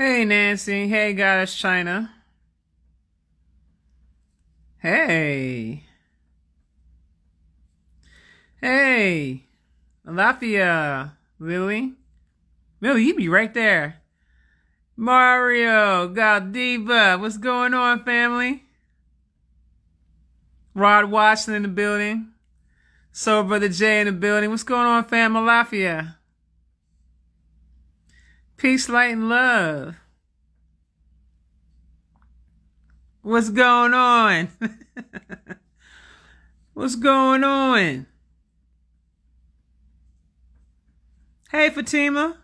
Hey Nancy, hey Goddess China. Hey, hey, Lafia, Lily. Lily, you be right there. Mario, Galdiva, what's going on, family? Rod Watson in the building. Soul Brother Jay in the building. What's going on, fam? Lafia. Peace, light, and love. What's going on? What's going on? Hey, Fatima.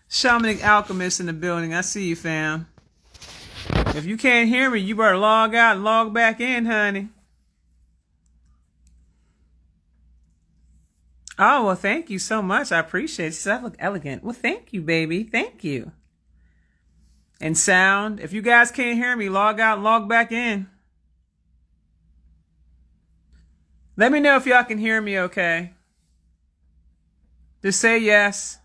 Shamanic Alchemist in the building. I see you, fam. If you can't hear me, you better log out and log back in, honey. Oh, well, thank you so much. I appreciate it. She said, I look elegant. Well, thank you, baby. Thank you. And sound. If you guys can't hear me, log out and log back in. Let me know if y'all can hear me okay. Just say yes.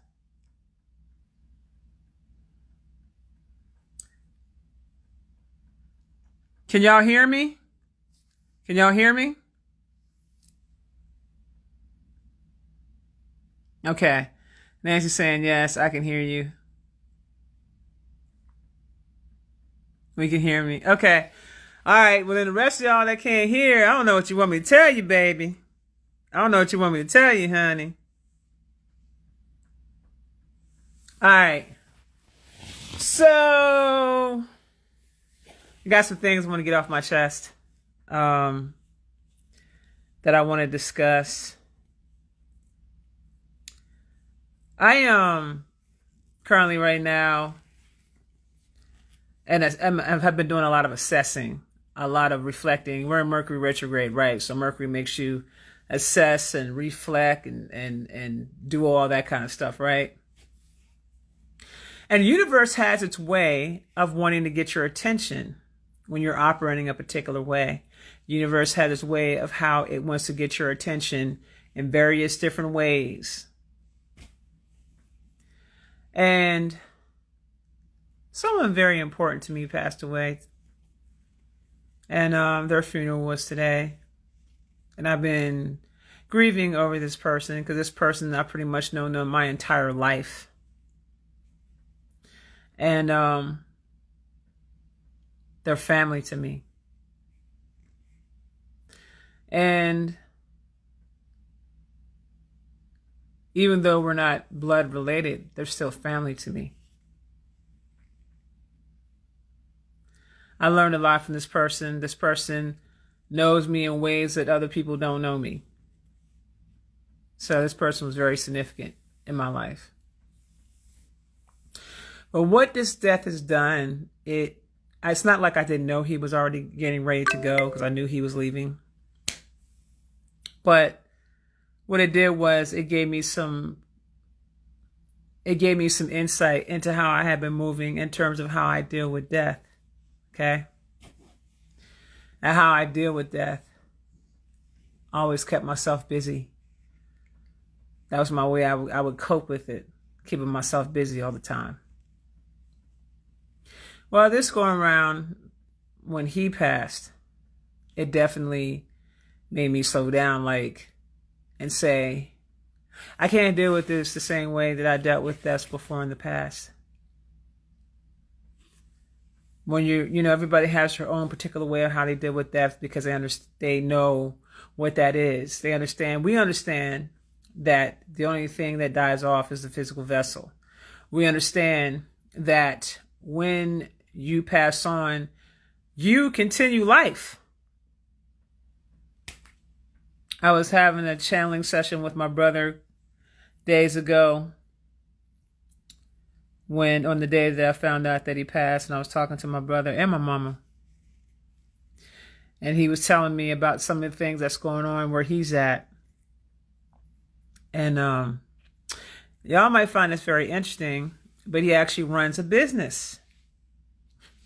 Can y'all hear me? Can y'all hear me? Okay. Nancy's saying yes, I can hear you. We can hear me. Okay. All right. Well, then the rest of y'all that can't hear, I don't know what you want me to tell you, baby. I don't know what you want me to tell you, honey. All right. So, I got some things I want to get off my chest that I want to discuss. I am currently right now, and I have been doing a lot of assessing, a lot of reflecting. We're in Mercury retrograde, right? So Mercury makes you assess and reflect and do all that kind of stuff, right? And the universe has its way of wanting to get your attention when you're operating a particular way. The universe has its way of how it wants to get your attention in various different ways. And someone very important to me passed away. And their funeral was today. And I've been grieving over this person because this person I pretty much known my entire life. And they're family to me. And even though we're not blood related, they're still family to me. I learned a lot from this person. This person knows me in ways that other people don't know me. So this person was very significant in my life. But what this death has done, it's not like I didn't know he was already getting ready to go because I knew he was leaving. But what it did was it gave me some insight into how I had been moving in terms of how I deal with death. Okay? And how I deal with death. I always kept myself busy. That was my way I would cope with it, keeping myself busy all the time. Well, this going around, when he passed, it definitely made me slow down, and say, I can't deal with this the same way that I dealt with deaths before in the past. When everybody has their own particular way of how they deal with death because they know what that is. We understand that the only thing that dies off is the physical vessel. We understand that when you pass on, you continue life. I was having a channeling session with my brother days ago on the day that I found out that he passed, and I was talking to my brother and my mama. And he was telling me about some of the things that's going on where he's at. And y'all might find this very interesting, but he actually runs a business.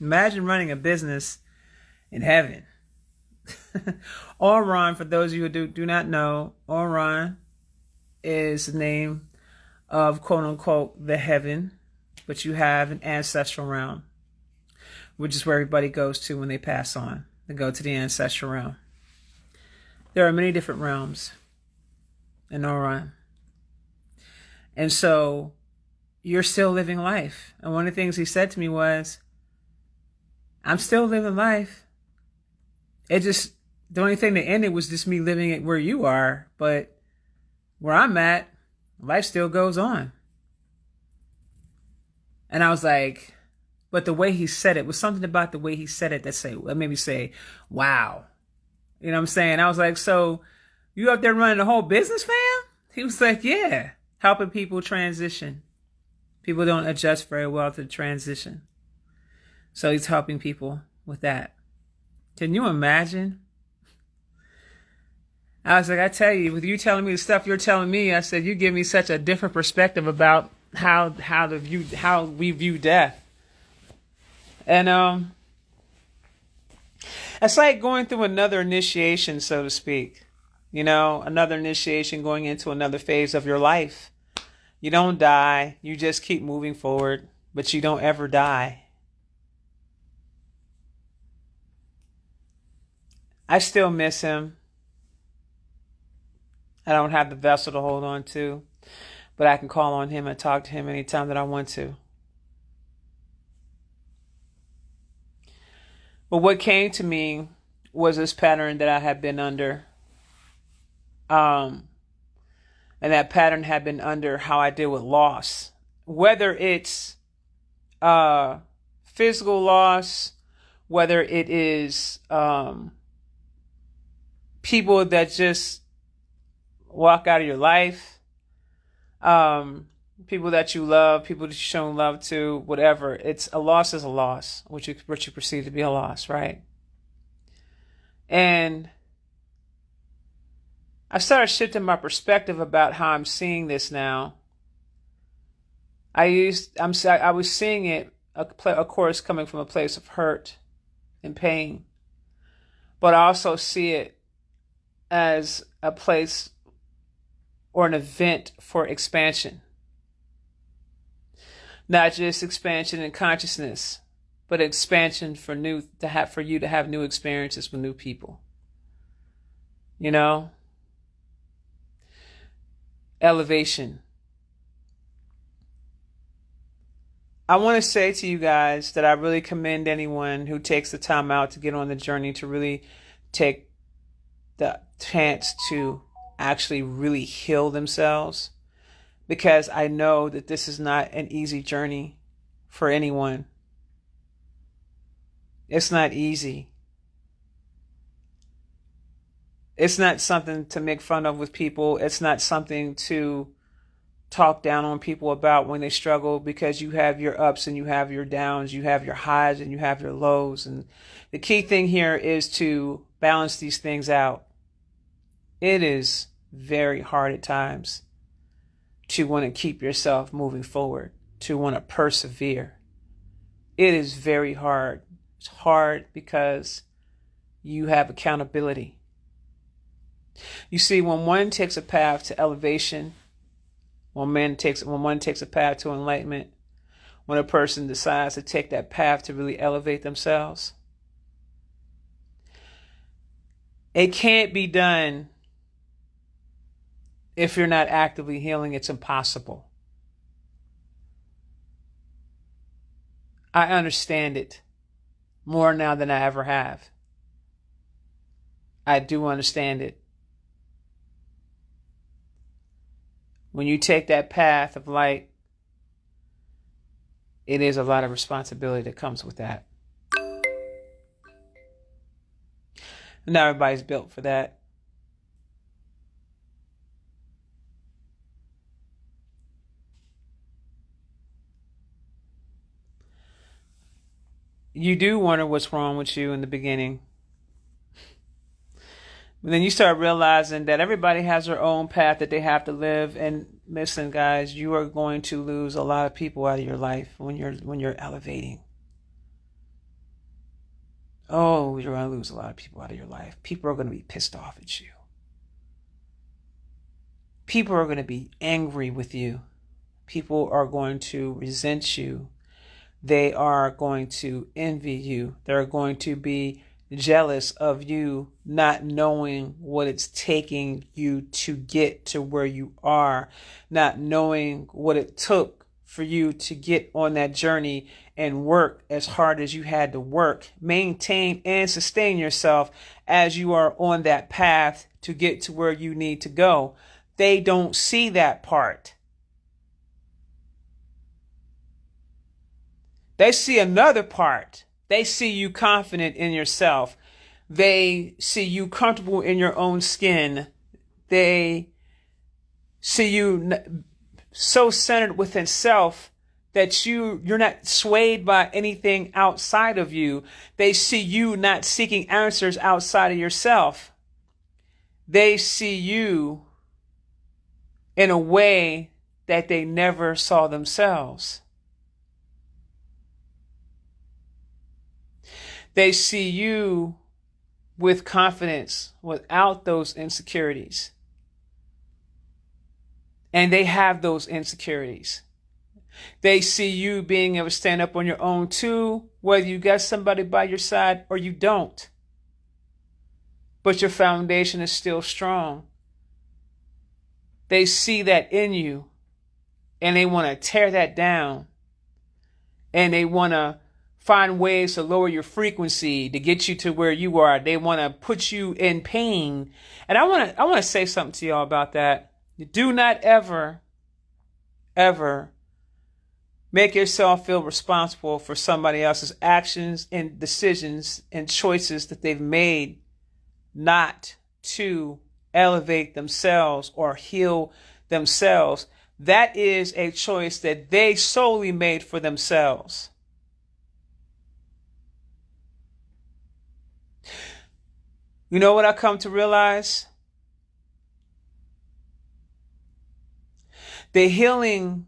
Imagine running a business in heaven. Orion, for those of you who do not know, Orion is the name of quote unquote the heaven. but you have an ancestral realm, which is where everybody goes to when they pass on. They go to the ancestral realm. There are many different realms in Orion. And so you're still living life. And one of the things he said to me was, I'm still living life. It just, the only thing that ended was just me living it where you are. But where I'm at, life still goes on. And I was like, but the way he said it was something about the way he said it that made me say, wow. You know what I'm saying? I was like, so you up there running the whole business, fam? He was like, yeah, helping people transition. People don't adjust very well to the transition. So he's helping people with that. Can you imagine? I was like, I tell you, with you telling me the stuff you're telling me, I said, you give me such a different perspective about how we view death. And it's like going through another initiation, so to speak. You know, another initiation going into another phase of your life. You don't die. You just keep moving forward, but you don't ever die. I still miss him. I don't have the vessel to hold on to, but I can call on him and talk to him anytime that I want to. But what came to me was this pattern that I had been under. And that pattern had been under how I deal with loss. Whether it's physical loss, whether it is people that just walk out of your life, people that you love, people that you've shown love to, whatever. It's a loss is a loss, what you perceive to be a loss, right? And I started shifting my perspective about how I'm seeing this now. I was seeing it, of course, coming from a place of hurt and pain, but I also see it as a place or an event for expansion. Not just expansion in consciousness, but expansion for you to have new experiences with new people. You know? Elevation. I want to say to you guys that I really commend anyone who takes the time out to get on the journey to really take the chance to actually really heal themselves, because I know that this is not an easy journey for anyone. It's not easy. It's not something to make fun of with people. It's not something to talk down on people about when they struggle, because you have your ups and you have your downs, you have your highs and you have your lows. And the key thing here is to balance these things out. It is very hard at times to want to keep yourself moving forward, to want to persevere. It is very hard. It's hard because you have accountability. You see, when one takes a path to elevation, when one takes a path to enlightenment, when a person decides to take that path to really elevate themselves, it can't be done if you're not actively healing. It's impossible. I understand it more now than I ever have. I do understand it. When you take that path of light, it is a lot of responsibility that comes with that. Not everybody's built for that. You do wonder what's wrong with you in the beginning. But then you start realizing that everybody has their own path that they have to live. And listen, guys, you are going to lose a lot of people out of your life when you're elevating. Oh, you're going to lose a lot of people out of your life. People are going to be pissed off at you. People are going to be angry with you. People are going to resent you. They are going to envy you. They're going to be jealous of you not knowing what it's taking you to get to where you are, not knowing what it took for you to get on that journey and work as hard as you had to work, maintain and sustain yourself as you are on that path to get to where you need to go. They don't see that part. They see another part. They see you confident in yourself. They see you comfortable in your own skin. They see you so centered within self that you're not swayed by anything outside of you. They see you not seeking answers outside of yourself. They see you in a way that they never saw themselves. They see you with confidence without those insecurities. And they have those insecurities. They see you being able to stand up on your own too, whether you got somebody by your side or you don't. But your foundation is still strong. They see that in you and they want to tear that down. And they want to find ways to lower your frequency to get you to where you are. They want to put you in pain. And I want to say something to y'all about that. Do not ever make yourself feel responsible for somebody else's actions and decisions and choices that they've made not to elevate themselves or heal themselves. That is a choice that they solely made for themselves. You know what I come to realize? The healing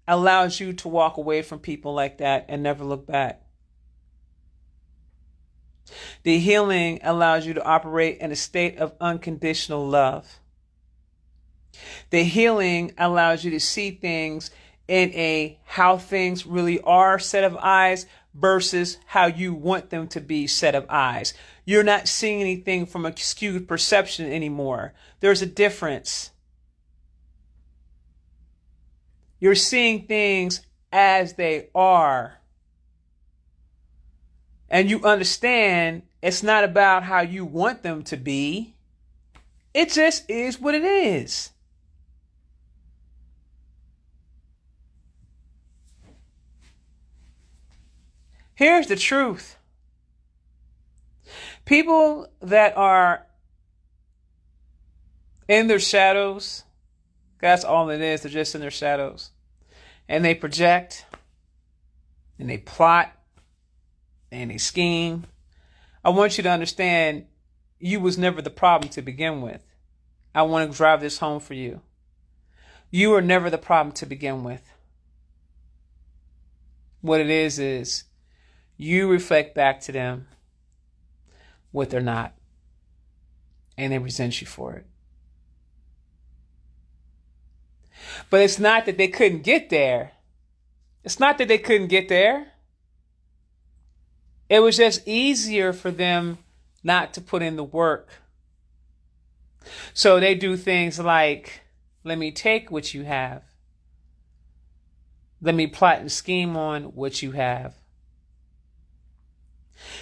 allows you to walk away from people like that and never look back. The healing allows you to operate in a state of unconditional love. The healing allows you to see things in a how things really are set of eyes versus how you want them to be set of eyes. You're not seeing anything from a skewed perception anymore. There's a difference. You're seeing things as they are. And you understand it's not about how you want them to be. It just is what it is. Here's the truth. People that are in their shadows, that's all it is. They're just in their shadows. And they project, and they plot, and they scheme. I want you to understand you was never the problem to begin with. I want to drive this home for you. You were never the problem to begin with. What it is you reflect back to them what they're not. And they resent you for it. But it's not that they couldn't get there. It's not that they couldn't get there. It was just easier for them not to put in the work. So they do things like, let me take what you have. Let me plot and scheme on what you have.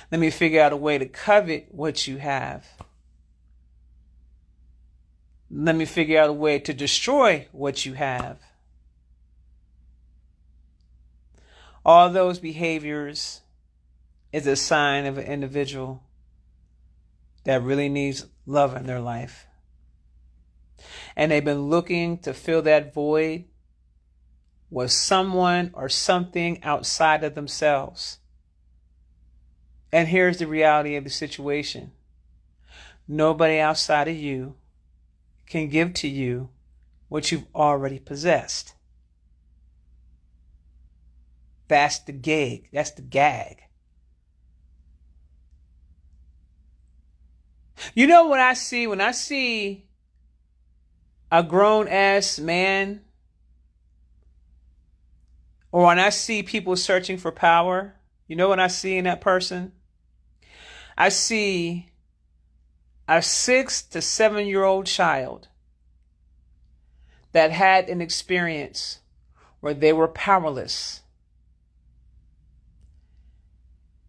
Let me figure out a way to covet what you have. Let me figure out a way to destroy what you have. All those behaviors is a sign of an individual that really needs love in their life. And they've been looking to fill that void with someone or something outside of themselves. And here's the reality of the situation. Nobody outside of you can give to you what you've already possessed. That's the gig. That's the gag. You know what I see? When I see a grown-ass man or when I see people searching for power, you know what I see in that person? I see a 6 to 7 year old child that had an experience where they were powerless.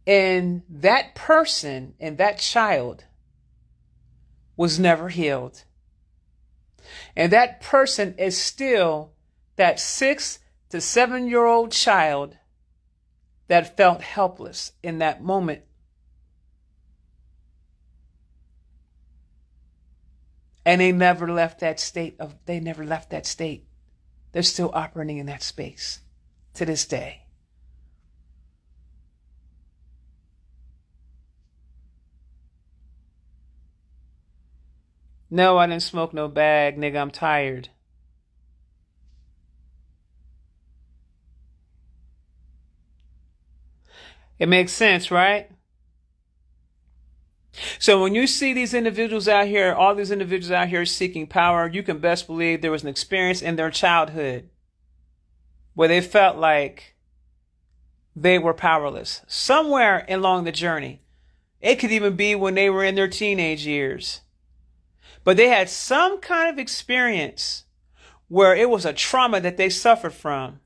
And that person and that child was never healed. And that person is still that 6 to 7 year old child that felt helpless in that moment. And they never left that state. They're still operating in that space to this day. No, I didn't smoke no bag, nigga. I'm tired. It makes sense, right? So when you see these individuals out here, all these individuals out here seeking power, you can best believe there was an experience in their childhood where they felt like they were powerless. Somewhere along the journey. It could even be when they were in their teenage years. But they had some kind of experience where it was a trauma that they suffered from.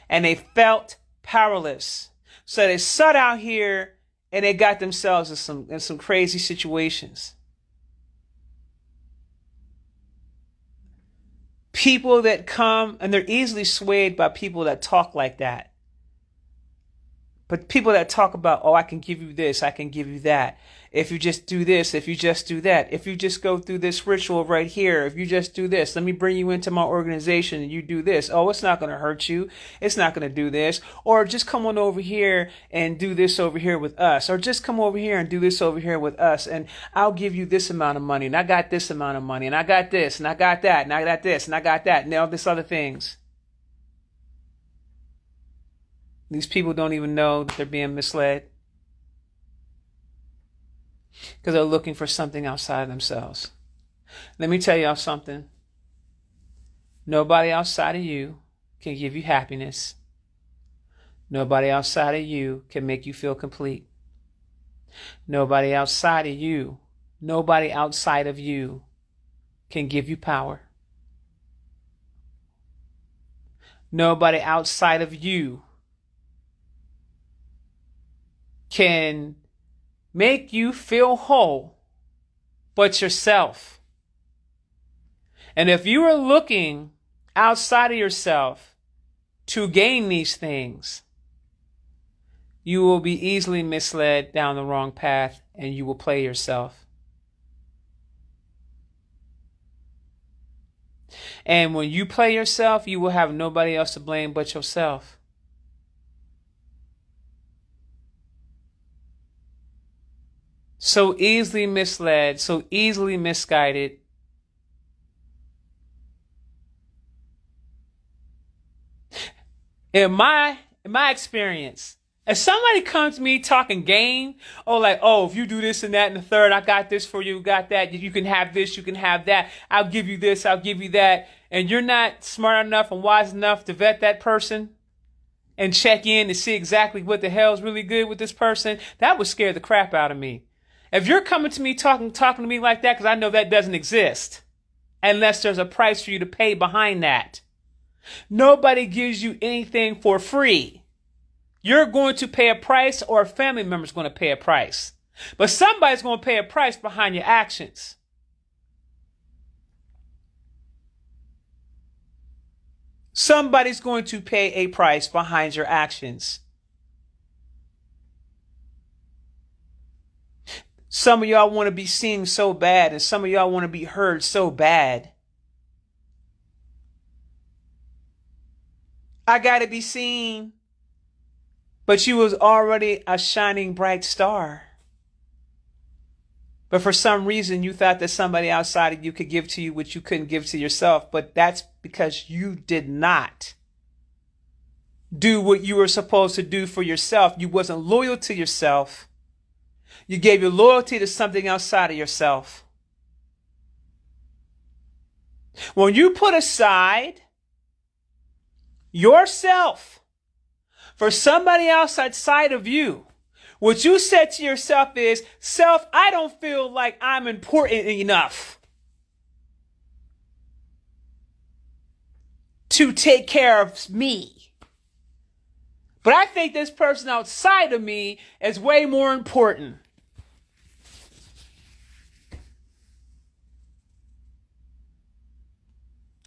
And they felt powerless. So they sat out here and they got themselves in some crazy situations. People that come, and they're easily swayed by people that talk like that. But people that talk about, oh, I can give you this, I can give you that. If you just do this, if you just do that, if you just go through this ritual right here, if you just do this, let me bring you into my organization and you do this. Oh, it's not going to hurt you. It's not going to do this. Or just come on over here and do this over here with us. Or just come over here and do this over here with us. And I'll give you this amount of money. And I got this amount of money. And I got this. And I got that. And I got this. And I got that. And all this other things. These people don't even know that they're being misled. Because they're looking for something outside of themselves. Let me tell y'all something. Nobody outside of you can give you happiness. Nobody outside of you can make you feel complete. Nobody outside of you can give you power. Nobody outside of you can make you feel whole but yourself. And if you are looking outside of yourself to gain these things, you will be easily misled down the wrong path and you will play yourself. And when you play yourself, you will have nobody else to blame but yourself. So easily misled, so easily misguided. In my experience, if somebody comes to me talking game, if you do this and that and the third, I got this for you, got that, you can have this, you can have that, I'll give you this, I'll give you that, and you're not smart enough and wise enough to vet that person and check in to see exactly what the hell's really good with this person, that would scare the crap out of me. If you're coming to me talking to me like that, because I know that doesn't exist unless there's a price for you to pay behind that. Nobody gives you anything for free. You're going to pay a price or a family member's going to pay a price. But somebody's going to pay a price behind your actions. Somebody's going to pay a price behind your actions. Some of y'all want to be seen so bad, and some of y'all want to be heard so bad. I got to be seen. But you was already a shining bright star. But for some reason, you thought that somebody outside of you could give to you what you couldn't give to yourself. But that's because you did not do what you were supposed to do for yourself. You wasn't loyal to yourself. You gave your loyalty to something outside of yourself. When you put aside yourself for somebody else outside of you, what you said to yourself is, self, I don't feel like I'm important enough to take care of me. But I think this person outside of me is way more important.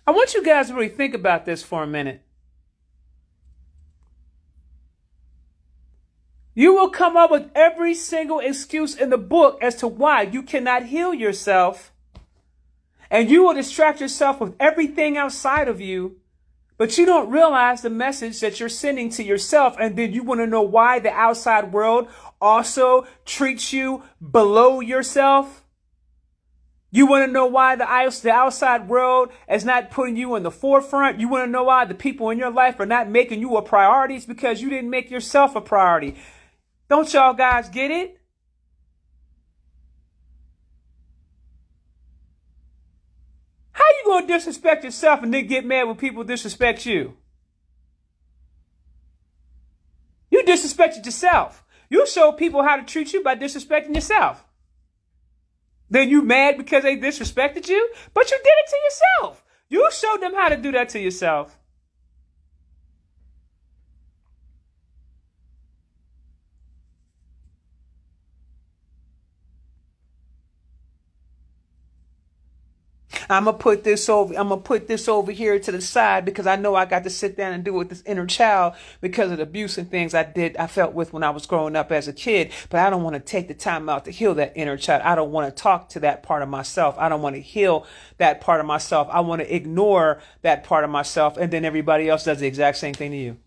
I want you guys to really think about this for a minute. You will come up with every single excuse in the book as to why you cannot heal yourself. And you will distract yourself with everything outside of you. But you don't realize the message that you're sending to yourself. And then you want to know why the outside world also treats you below yourself. You want to know why the outside world is not putting you in the forefront. You want to know why the people in your life are not making you a priority. It's because you didn't make yourself a priority. Don't y'all guys get it? How you going to disrespect yourself and then get mad when people disrespect you? You disrespected yourself. You show people how to treat you by disrespecting yourself. Then you mad because they disrespected you? But you did it to yourself. You showed them how to do that to yourself. I'm gonna put this over here to the side because I know I got to sit down and deal with this inner child because of the abuse and things I felt with when I was growing up as a kid. But I don't want to take the time out to heal that inner child. I don't want to talk to that part of myself. I don't want to heal that part of myself. I want to ignore that part of myself. And then everybody else does the exact same thing to you.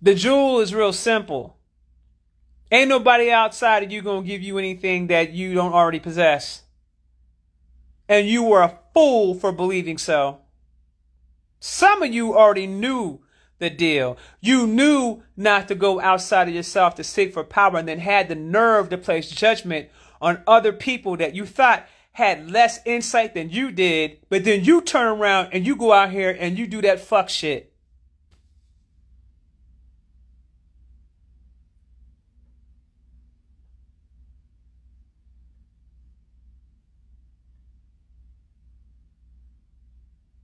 The jewel is real simple. Ain't nobody outside of you gonna give you anything that you don't already possess. And you were a fool for believing so. Some of you already knew the deal. You knew not to go outside of yourself to seek for power and then had the nerve to place judgment on other people that you thought had less insight than you did. But then you turn around and you go out here and you do that fuck shit.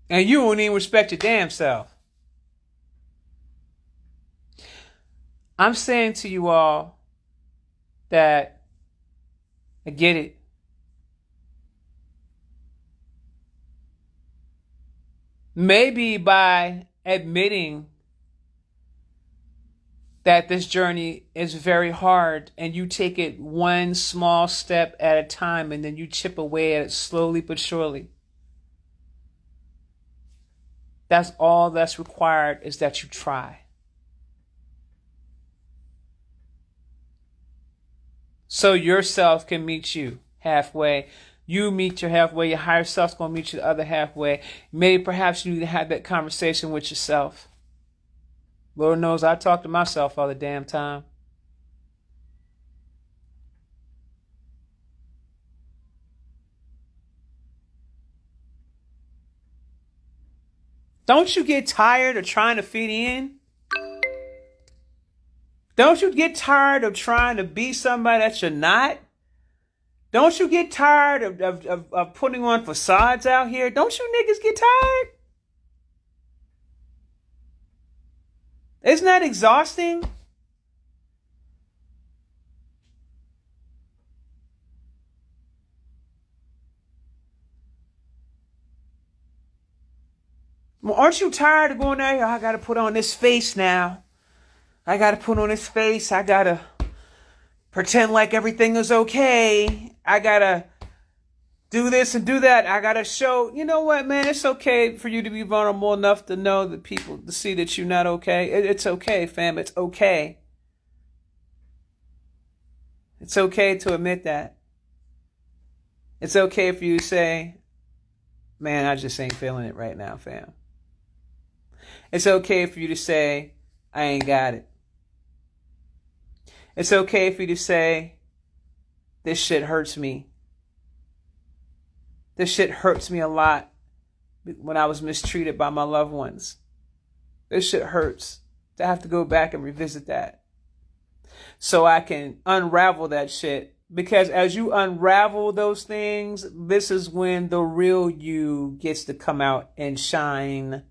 And you don't even respect your damn self. I'm saying to you all that I get it. Maybe by admitting that this journey is very hard and you take it one small step at a time and then you chip away at it slowly but surely. That's all that's required is that you try. So yourself can meet you halfway. You meet your halfway. Your higher self's going to meet you the other halfway. Maybe perhaps you need to have that conversation with yourself. Lord knows I talk to myself all the damn time. Don't you get tired of trying to fit in? Don't you get tired of trying to be somebody that you're not? Don't you get tired of putting on facades out here? Don't you niggas get tired? Isn't that exhausting? Well, aren't you tired of going out here? I got to put on this face now. I got to put on this face. I got to pretend like everything is okay. I got to do this and do that. I got to show, you know what, man? It's okay for you to be vulnerable enough to know that people, to see that you're not okay. It's okay, fam. It's okay. It's okay to admit that. It's okay for you to say, man, I just ain't feeling it right now, fam. It's okay for you to say, I ain't got it. It's okay for you to say, this shit hurts me. This shit hurts me a lot when I was mistreated by my loved ones. This shit hurts to have to go back and revisit that so I can unravel that shit. Because as you unravel those things, this is when the real you gets to come out and shine.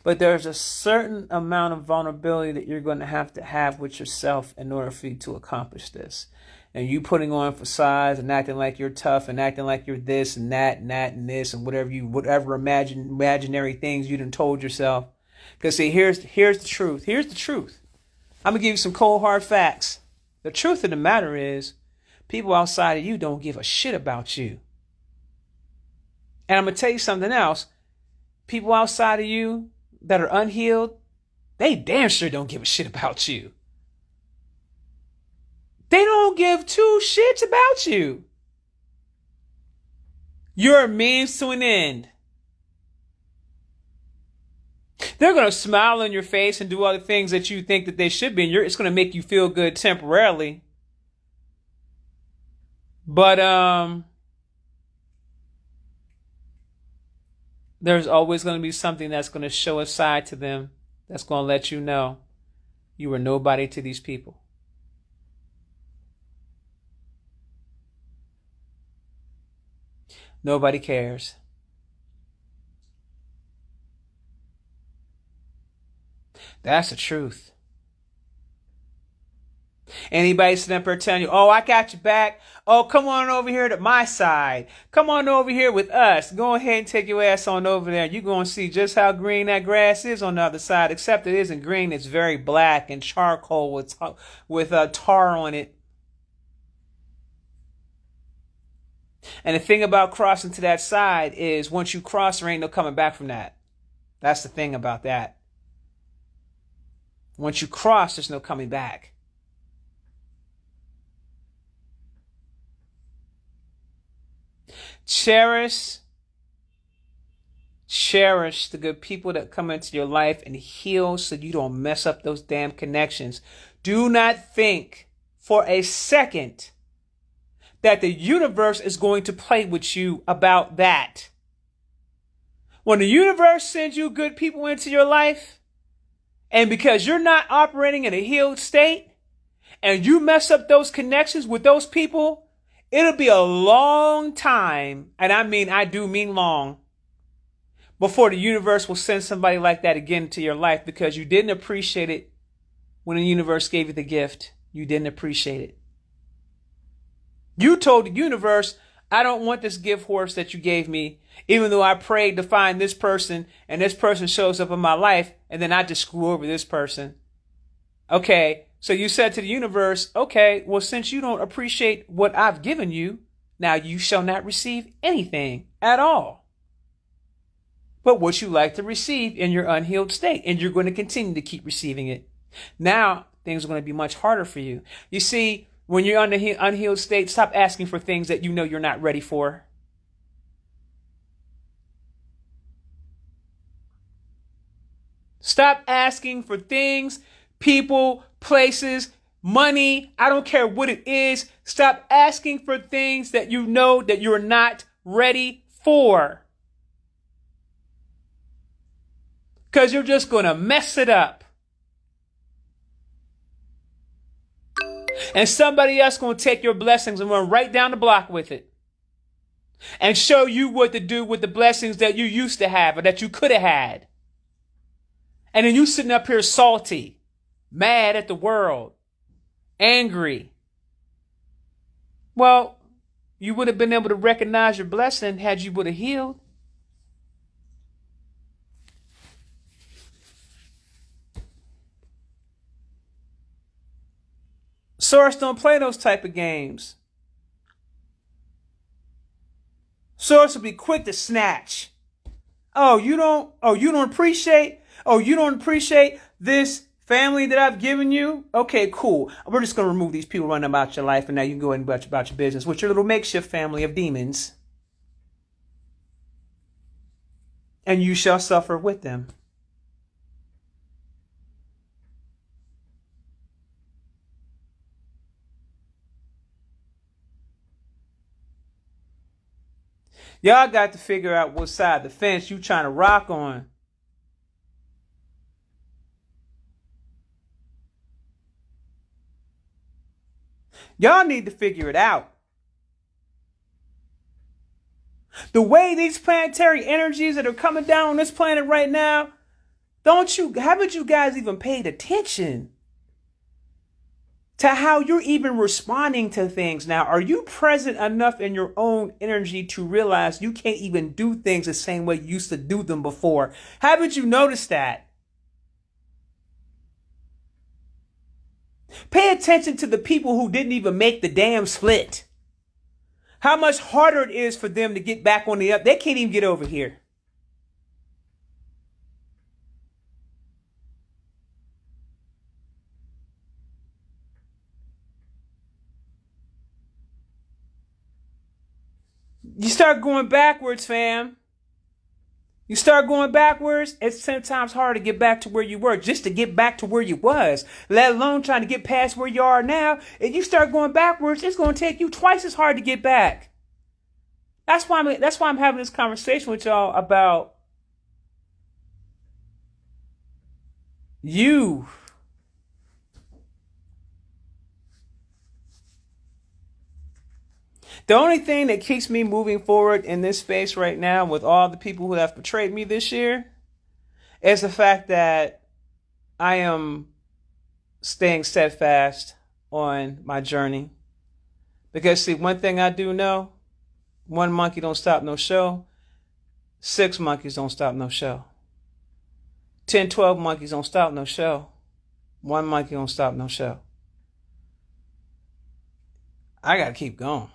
But there's a certain amount of vulnerability that you're going to have with yourself in order for you to accomplish this. And you putting on facades and acting like you're tough and acting like you're this and that and that and this and whatever imaginary things you done told yourself. Because see, here's the truth. Here's the truth. I'm going to give you some cold hard facts. The truth of the matter is, people outside of you don't give a shit about you. And I'm going to tell you something else. People outside of you that are unhealed, they damn sure don't give a shit about you. They don't give two shits about you. You're a means to an end. They're going to smile in your face and do other things that you think that they should be. And it's going to make you feel good temporarily. But there's always going to be something that's going to show a side to them that's going to let you know you are nobody to these people. Nobody cares. That's the truth. Anybody sitting up here telling you, oh, I got your back. Oh, come on over here to my side. Come on over here with us. Go ahead and take your ass on over there. You're going to see just how green that grass is on the other side, except it isn't green. It's very black and charcoal with tar on it. And the thing about crossing to that side is once you cross, there ain't no coming back from that. That's the thing about that. Once you cross, there's no coming back. Cherish the good people that come into your life and heal so you don't mess up those damn connections. Do not think for a second that the universe is going to play with you about that. When the universe sends you good people into your life, and because you're not operating in a healed state, and you mess up those connections with those people, it'll be a long time, and I do mean long, before the universe will send somebody like that again into your life because you didn't appreciate it when the universe gave you the gift. You didn't appreciate it. You told the universe, I don't want this gift horse that you gave me, even though I prayed to find this person and this person shows up in my life and then I just screw over this person. Okay, so you said to the universe, okay, well, since you don't appreciate what I've given you, now you shall not receive anything at all but what you like to receive in your unhealed state. And you're going to continue to keep receiving it. Now, things are going to be much harder for you. You see, when you're in the unhealed state, stop asking for things that you know you're not ready for. Stop asking for things, people, places, money. I don't care what it is. Stop asking for things that you know that you're not ready for. Because you're just going to mess it up. And somebody else going to take your blessings and run right down the block with it. And show you what to do with the blessings that you used to have or that you could have had. And then you sitting up here salty, mad at the world, angry. Well, you would have been able to recognize your blessing had you would have healed. Source don't play those type of games. Source will be quick to snatch. You don't appreciate this family that I've given you? Okay, cool. We're just going to remove these people running about your life and now you can go ahead and about your business with your little makeshift family of demons. And you shall suffer with them. Y'all got to figure out what side of the fence you trying to rock on. Y'all need to figure it out. The way these planetary energies that are coming down on this planet right now, haven't you guys even paid attention to how you're even responding to things now? Are you present enough in your own energy to realize you can't even do things the same way you used to do them before? Haven't you noticed that? Pay attention to the people who didn't even make the damn split. How much harder it is for them to get back on the up. They can't even get over here. You start going backwards, fam. You start going backwards, it's 10 times harder to get back to where you were, just to get back to where you was, let alone trying to get past where you are now. If you start going backwards, it's going to take you twice as hard to get back. That's why I'm having this conversation with y'all about you. The only thing that keeps me moving forward in this space right now with all the people who have betrayed me this year is the fact that I am staying steadfast on my journey. Because see, one thing I do know, one monkey don't stop no show. 6 monkeys don't stop no show. 10, 12 monkeys don't stop no show. 1 monkey don't stop no show. I gotta keep going.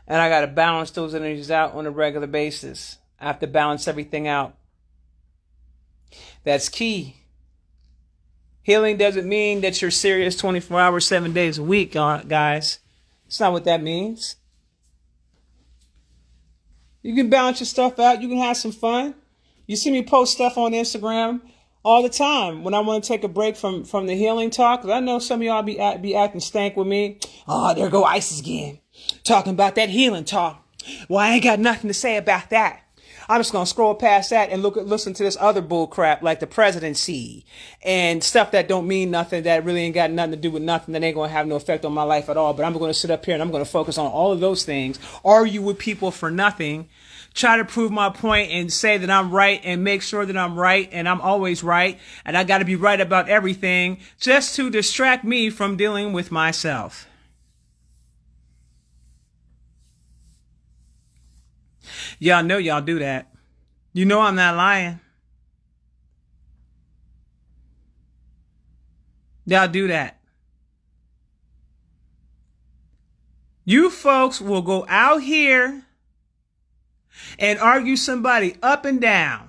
And I got to balance those energies out on a regular basis. I have to balance everything out. That's key. Healing doesn't mean that you're serious 24 hours, 7 days a week, guys. It's not what that means. You can balance your stuff out. You can have some fun. You see me post stuff on Instagram all the time when I want to take a break from the healing talk. I know some of y'all be acting stank with me. Oh, there go Isis again. Talking about that healing talk. Well, I ain't got nothing to say about that. I'm just going to scroll past that and listen to this other bull crap like the presidency and stuff that don't mean nothing, that really ain't got nothing to do with nothing, that ain't going to have no effect on my life at all. But I'm going to sit up here and I'm going to focus on all of those things, argue with people for nothing, try to prove my point and say that I'm right and make sure that I'm right and I'm always right and I got to be right about everything just to distract me from dealing with myself. Y'all know y'all do that. You know I'm not lying. Y'all do that. You folks will go out here and argue somebody up and down.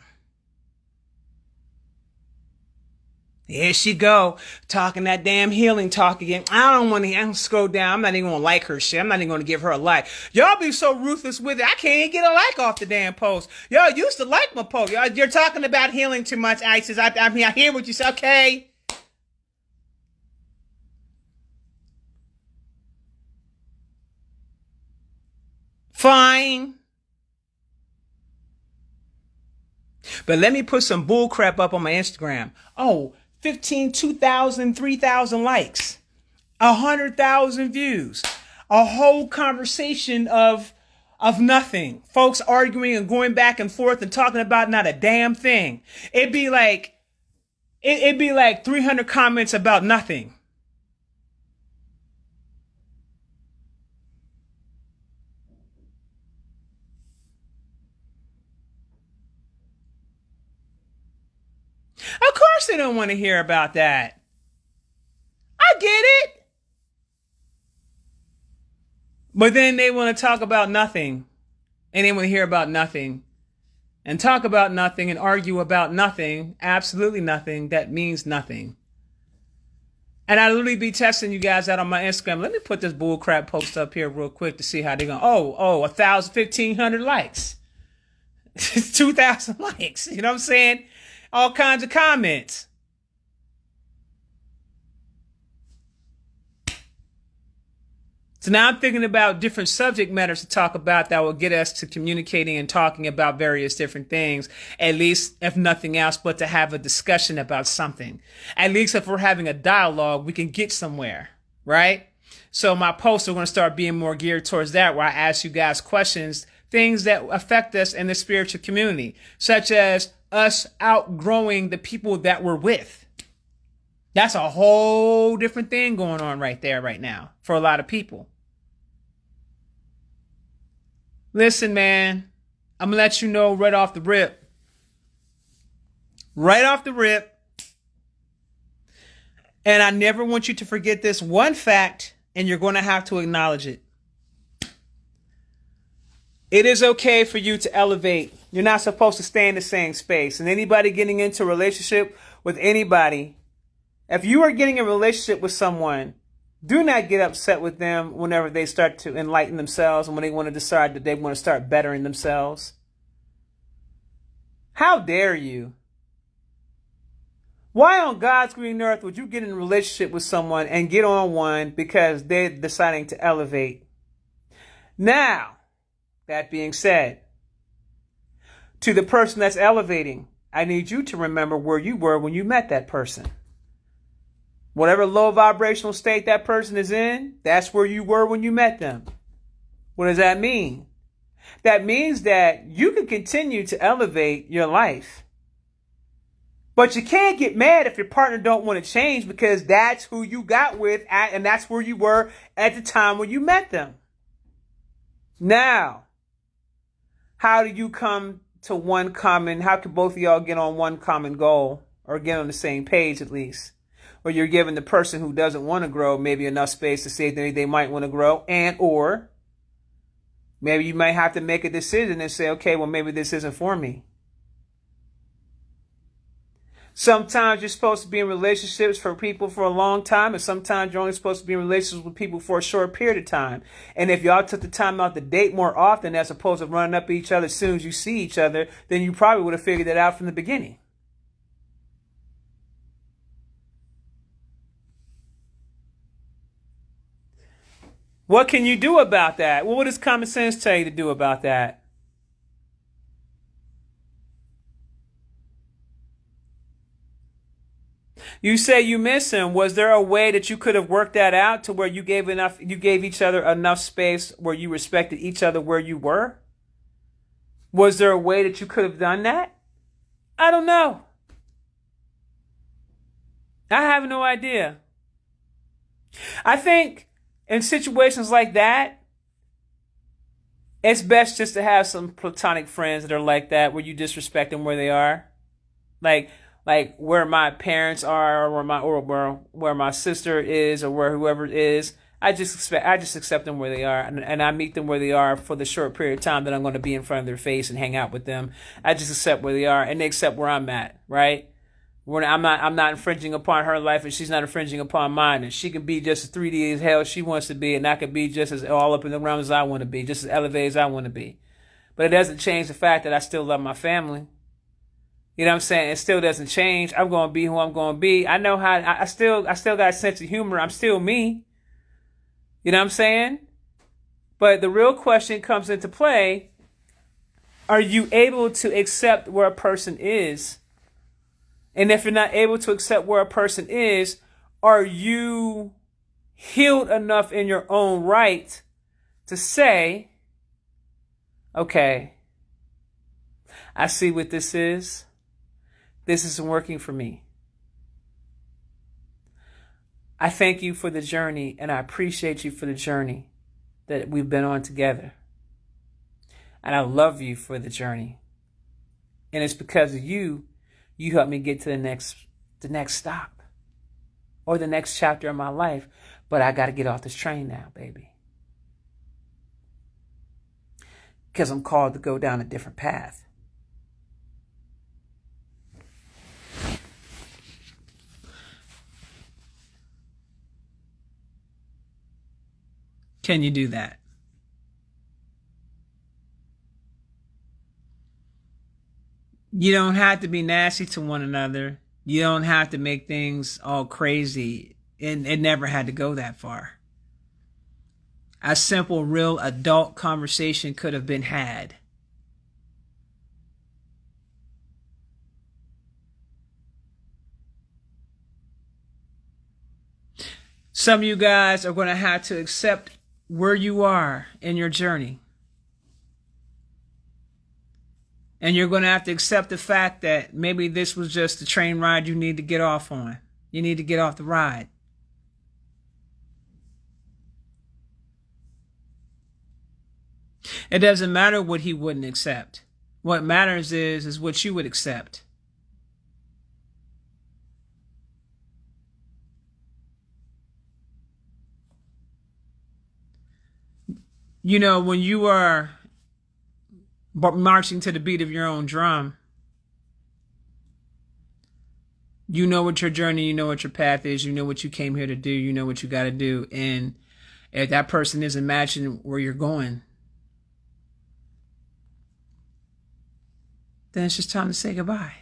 Here she go, talking that damn healing talk again. I don't want to scroll down. I'm not even going to like her shit. I'm not even going to give her a like. Y'all be so ruthless with it. I can't even get a like off the damn post. Y'all used to like my post. You're talking about healing too much, Isis. I mean, I hear what you say. Okay. Fine. But let me put some bull crap up on my Instagram. Oh, 15, 2,000, 3,000 likes, 100,000 views, a whole conversation of nothing. Folks arguing and going back and forth and talking about not a damn thing. It'd be like 300 comments about nothing. Of course they don't want to hear about that. I get it. But then they want to talk about nothing. And they want to hear about nothing. And talk about nothing and argue about nothing. Absolutely nothing. That means nothing. And I literally be testing you guys out on my Instagram. Let me put this bullcrap post up here real quick to see how they're going. Oh, 1,000, 1,500 likes. 2,000 likes. You know what I'm saying? All kinds of comments. So now I'm thinking about different subject matters to talk about that will get us to communicating and talking about various different things, at least if nothing else, but to have a discussion about something. At least if we're having a dialogue, we can get somewhere, right? So my posts are going to start being more geared towards that, where I ask you guys questions, things that affect us in the spiritual community, such as us outgrowing the people that we're with. That's a whole different thing going on right there right now for a lot of people. Listen, man, I'm going to let you know right off the rip. Right off the rip. And I never want you to forget this one fact, and you're going to have to acknowledge it. It is okay for you to elevate. You're not supposed to stay in the same space. And anybody getting into a relationship with anybody, if you are getting a relationship with someone, do not get upset with them whenever they start to enlighten themselves and when they want to decide that they want to start bettering themselves. How dare you? Why on God's green earth would you get in a relationship with someone and get on one because they're deciding to elevate? Now, that being said, to the person that's elevating, I need you to remember where you were when you met that person. Whatever low vibrational state that person is in, that's where you were when you met them. What does that mean? That means that you can continue to elevate your life. But you can't get mad if your partner don't want to change, because that's who you got with and that's where you were at the time when you met them. Now, how do you come to how can both of y'all get on one common goal, or get on the same page at least? Or you're giving the person who doesn't want to grow maybe enough space to say that they might want to grow, or maybe you might have to make a decision and say, okay, well, maybe this isn't for me. Sometimes you're supposed to be in relationships for people for a long time, and sometimes you're only supposed to be in relationships with people for a short period of time. And if y'all took the time out to date more often as opposed to running up each other as soon as you see each other, then you probably would have figured it out from the beginning. What can you do about that? Well, what does common sense tell you to do about that? You say you miss him. Was there a way that you could have worked that out to where you gave each other enough space where you respected each other where you were? Was there a way that you could have done that? I don't know. I have no idea. I think in situations like that, it's best just to have some platonic friends that are like that, where you just respect them where they are. Like where my parents are, or where my sister is, or where whoever is. I just accept them where they are, and I meet them where they are for the short period of time that I'm going to be in front of their face and hang out with them. I just accept where they are, and they accept where I'm at, right? I'm not infringing upon her life, and she's not infringing upon mine. And she can be just as 3D as hell she wants to be, and I can be just as all up in the realms as I want to be, just as elevated as I want to be. But it doesn't change the fact that I still love my family. You know what I'm saying? It still doesn't change. I'm going to be who I'm going to be. I know how. I still got a sense of humor. I'm still me. You know what I'm saying? But the real question comes into play: are you able to accept where a person is? And if you're not able to accept where a person is, are you healed enough in your own right to say, okay, I see what this is. This isn't working for me. I thank you for the journey, and I appreciate you for the journey that we've been on together. And I love you for the journey. And it's because of you helped me get to the next stop or the next chapter of my life. But I got to get off this train now, baby. Because I'm called to go down a different path. Can you do that? You don't have to be nasty to one another. You don't have to make things all crazy. And it never had to go that far. a simple, real adult conversation could have been had. Some of you guys are going to have to accept where you are in your journey. And you're going to have to accept the fact that maybe this was just the train ride you need to get off on. You need to get off the ride. It doesn't matter what he wouldn't accept. What matters is what you would accept. You know, when you are marching to the beat of your own drum, you know what your journey, you know what your path is, you know what you came here to do, you know what you got to do. And if that person isn't matching where you're going, then it's just time to say goodbye.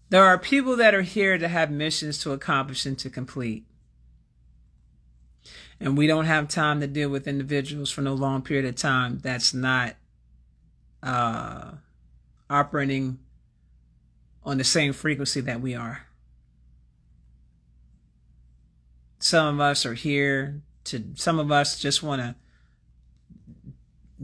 There are people that are here to have missions to accomplish and to complete. And we don't have time to deal with individuals for no long period of time that's not operating on the same frequency that we are. Some of us are here some of us just want to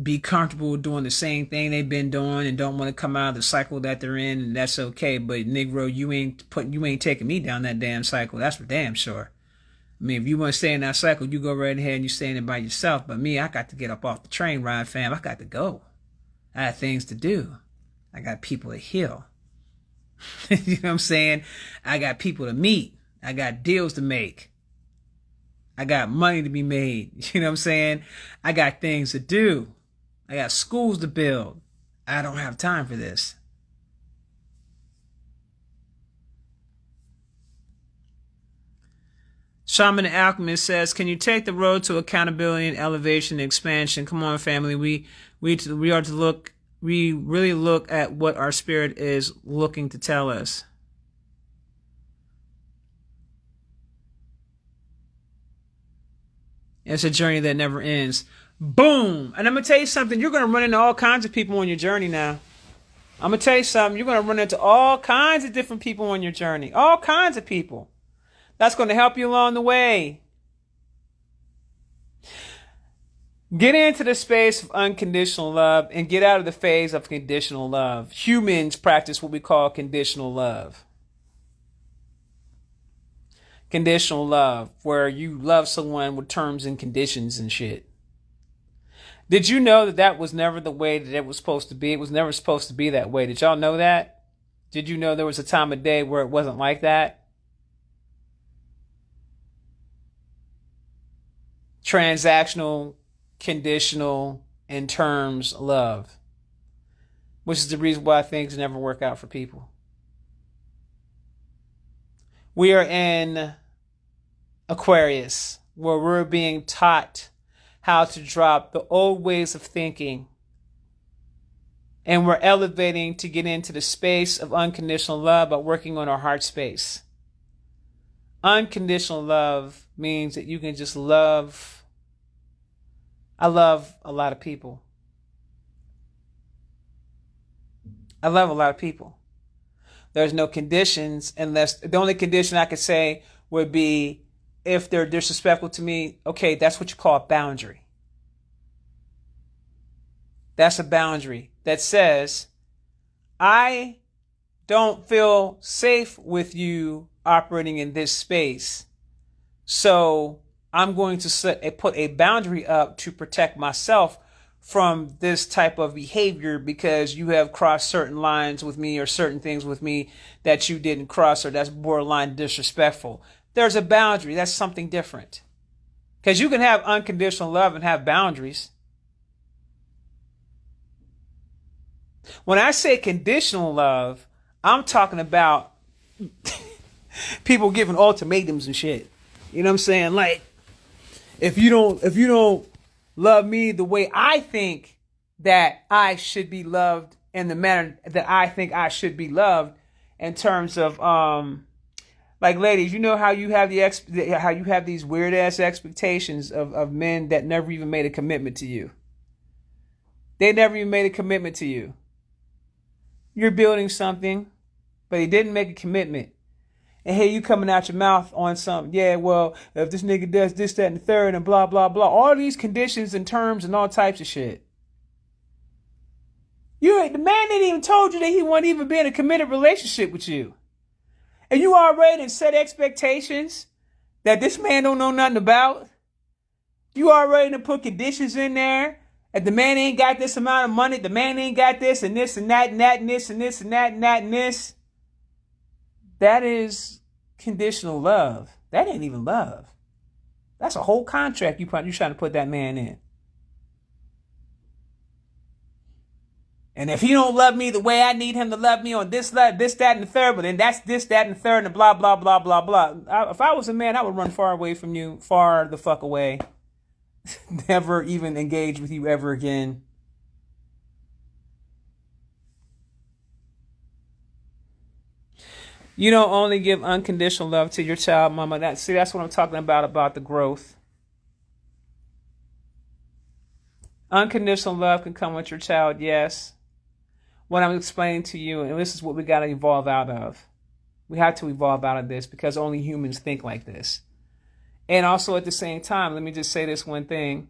be comfortable doing the same thing they've been doing and don't want to come out of the cycle that they're in, and that's okay. But Negro, you ain't taking me down that damn cycle. That's for damn sure. I mean, if you want to stay in that cycle, you go right ahead and you stay in it by yourself. But me, I got to get up off the train ride, fam. I got to go. I have things to do. I got people to heal. You know what I'm saying? I got people to meet. I got deals to make. I got money to be made. You know what I'm saying? I got things to do. I got schools to build. I don't have time for this. Shaman the Alchemist says, can you take the road to accountability and elevation and expansion? Come on, family. We really look at what our spirit is looking to tell us. It's a journey that never ends. Boom. And I'm going to tell you something. You're going to run into all kinds of people on your journey now. I'm going to tell you something. You're going to run into all kinds of different people on your journey. All kinds of people. That's going to help you along the way. Get into the space of unconditional love and get out of the phase of conditional love. Humans practice what we call conditional love. Conditional love, where you love someone with terms and conditions and shit. Did you know that was never the way that it was supposed to be? It was never supposed to be that way. Did y'all know that? Did you know there was a time of day where it wasn't like that? Transactional, conditional, in terms love. Which is the reason why things never work out for people. We are in Aquarius, where we're being taught how to drop the old ways of thinking. And we're elevating to get into the space of unconditional love by working on our heart space. Unconditional love means that you can just love. I love a lot of people. I love a lot of people. There's no conditions, unless the only condition I could say would be if they're disrespectful to me. Okay, that's what you call a boundary. That's a boundary that says, I don't feel safe with you operating in this space. So I'm going to put a boundary up to protect myself from this type of behavior because you have crossed certain lines with me or certain things with me that you didn't cross or that's borderline disrespectful. There's a boundary. That's something different. Because you can have unconditional love and have boundaries. When I say conditional love, I'm talking about people giving ultimatums and shit. You know what I'm saying? Like, if you don't love me the way I think that I should be loved in the manner that I think I should be loved, in terms of like, ladies, you know how you have how you have these weird ass expectations of men that never even made a commitment to you. They never even made a commitment to you. You're building something, but he didn't make a commitment. And here you coming out your mouth on something. Yeah, well, if this nigga does this, that, and the third, and blah, blah, blah. All these conditions and terms and all types of shit. The man didn't even told you that he wasn't even be in a committed relationship with you. And you already done set expectations that this man don't know nothing about. You already done put conditions in there. If the man ain't got this amount of money, the man ain't got this and this and that and that and this and this and that and that and this. That is conditional love. That ain't even love. That's a whole contract you're trying to put that man in. And if he don't love me the way I need him to love me on this, that, and the third, but then that's this, that, and the third, and blah, blah, blah, blah, blah. If I was a man, I would run far away from you, far the fuck away. Never even engage with you ever again. You don't only give unconditional love to your child, mama. That's what I'm talking about the growth. Unconditional love can come with your child, yes. What I'm explaining to you, and this is what we got to evolve out of. We have to evolve out of this because only humans think like this. And also at the same time, let me just say this one thing.